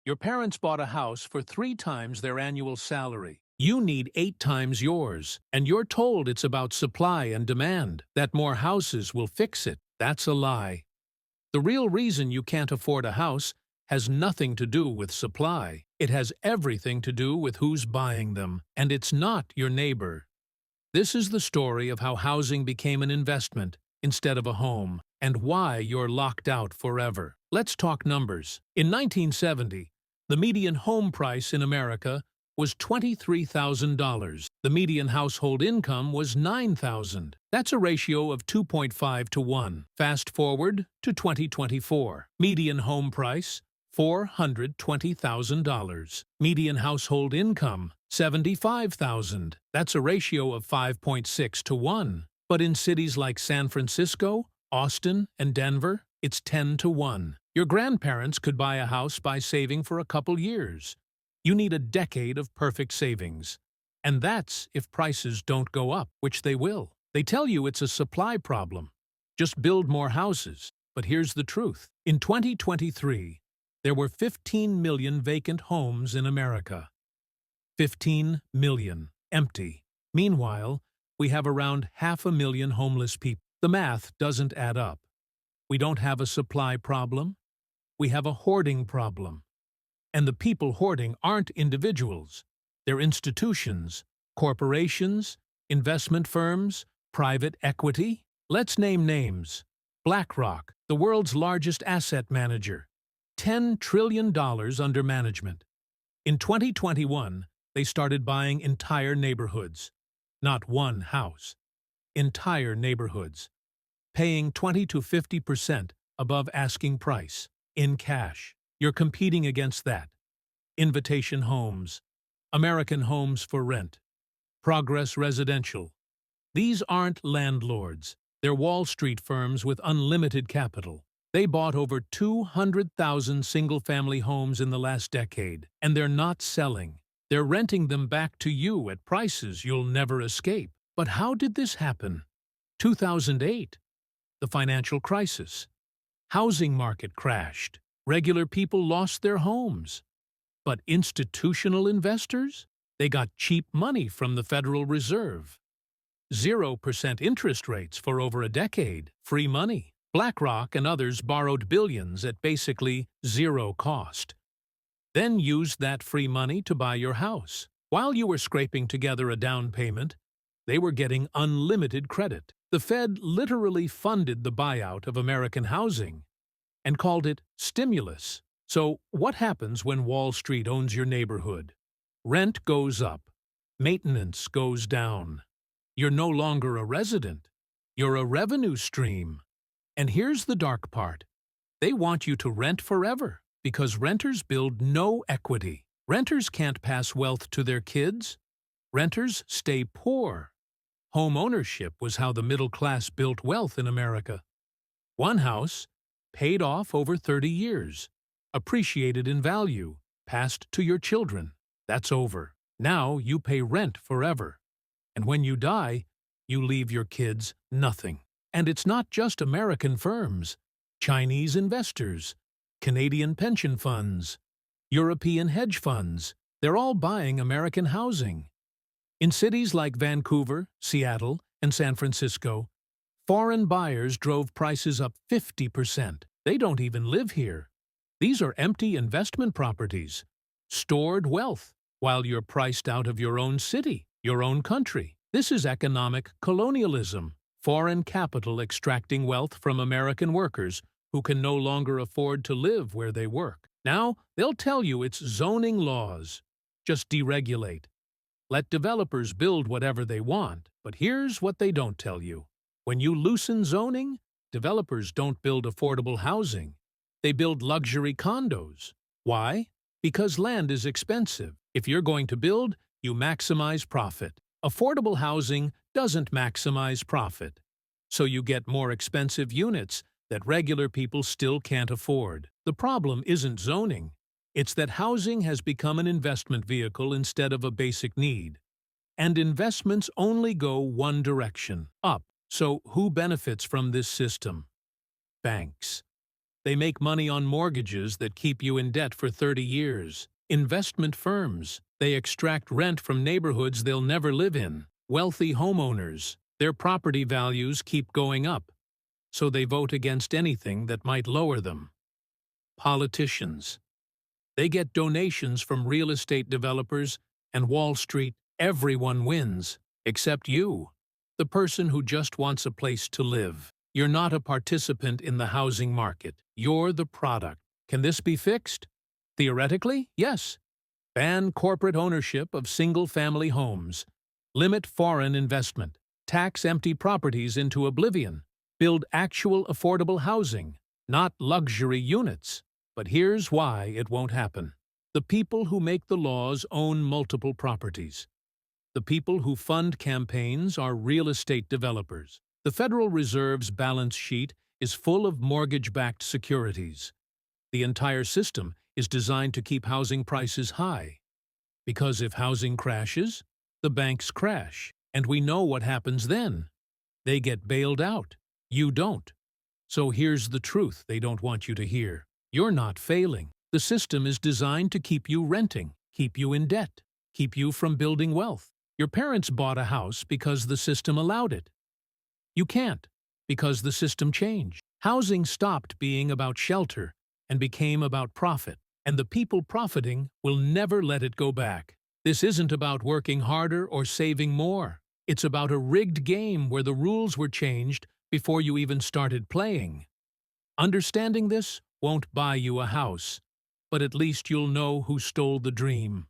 Your parents bought a house for 3 times their annual salary. You need 8 times yours, and you're told it's about supply and demand, that more houses will fix it. That's a lie. The real reason you can't afford a house has nothing to do with supply. It has everything to do with who's buying them, and it's not your neighbor. This is the story of how housing became an investment instead of a home, and why you're locked out forever. Let's talk numbers. In 1970, the median home price in America was $23,000. The median household income was $9,000. That's a ratio of 2.5 to 1. Fast forward to 2024. Median home price, $420,000. Median household income, $75,000. That's a ratio of 5.6 to 1. But in cities like San Francisco, Austin, and Denver, it's 10 to 1. Your grandparents could buy a house by saving for a couple years. You need a decade of perfect savings. And that's if prices don't go up, which they will. They tell you it's a supply problem. Just build more houses. But here's the truth. In 2023, there were 15 million vacant homes in America. 15 million. Empty. Meanwhile, we have around 500,000 homeless people. The math doesn't add up. We don't have a supply problem. We have a hoarding problem. And the people hoarding aren't individuals. They're institutions, corporations, investment firms, private equity. Let's name names. BlackRock, the world's largest asset manager. $10 trillion under management. In 2021, they started buying entire neighborhoods. Not one house. Entire neighborhoods. Paying 20 to 50% above asking price. In cash. You're competing against that. Invitation Homes. American Homes for Rent. Progress Residential. These aren't landlords. They're Wall Street firms with unlimited capital. They bought over 200,000 single-family homes in the last decade, and they're not selling. They're renting them back to you at prices you'll never escape. But how did this happen? 2008. The financial crisis. Housing market crashed. Regular people lost their homes. But institutional investors? They got cheap money from the Federal Reserve. 0% interest rates for over a decade. Free money. BlackRock and others borrowed billions at basically zero cost. Then used that free money to buy your house. While you were scraping together a down payment, they were getting unlimited credit. The Fed literally funded the buyout of American housing and called it stimulus. So what happens when Wall Street owns your neighborhood? Rent goes up. Maintenance goes down. You're no longer a resident. You're a revenue stream. And here's the dark part. They want you to rent forever because renters build no equity. Renters can't pass wealth to their kids. Renters stay poor. Home ownership was how the middle class built wealth in America. One house, paid off over 30 years, appreciated in value, passed to your children. That's over. Now you pay rent forever. And when you die, you leave your kids nothing. And it's not just American firms, Chinese investors, Canadian pension funds, European hedge funds. They're all buying American housing. In cities like Vancouver, Seattle, and San Francisco, foreign buyers drove prices up 50%. They don't even live here. These are empty investment properties, stored wealth, while you're priced out of your own city, your own country. This is economic colonialism, foreign capital extracting wealth from American workers who can no longer afford to live where they work. Now, they'll tell you it's zoning laws. Just deregulate. Let developers build whatever they want, but here's what they don't tell you. When you loosen zoning, developers don't build affordable housing. They build luxury condos. Why? Because land is expensive. If you're going to build, you maximize profit. Affordable housing doesn't maximize profit. So you get more expensive units that regular people still can't afford. The problem isn't zoning. It's that housing has become an investment vehicle instead of a basic need. And investments only go one direction, up. So who benefits from this system? Banks. They make money on mortgages that keep you in debt for 30 years. Investment firms. They extract rent from neighborhoods they'll never live in. Wealthy homeowners. Their property values keep going up, so they vote against anything that might lower them. Politicians. They get donations from real estate developers and Wall Street. Everyone wins, except you, the person who just wants a place to live. You're not a participant in the housing market. You're the product. Can this be fixed? Theoretically, yes. Ban corporate ownership of single-family homes. Limit foreign investment. Tax empty properties into oblivion. Build actual affordable housing, not luxury units. But here's why it won't happen. The people who make the laws own multiple properties. The people who fund campaigns are real estate developers. The Federal Reserve's balance sheet is full of mortgage-backed securities. The entire system is designed to keep housing prices high. Because if housing crashes, the banks crash. And we know what happens then. They get bailed out. You don't. So here's the truth they don't want you to hear. You're not failing. The system is designed to keep you renting, keep you in debt, keep you from building wealth. Your parents bought a house because the system allowed it. You can't, because the system changed. Housing stopped being about shelter and became about profit, and the people profiting will never let it go back. This isn't about working harder or saving more. It's about a rigged game where the rules were changed before you even started playing. Understanding this won't buy you a house, but at least you'll know who stole the dream.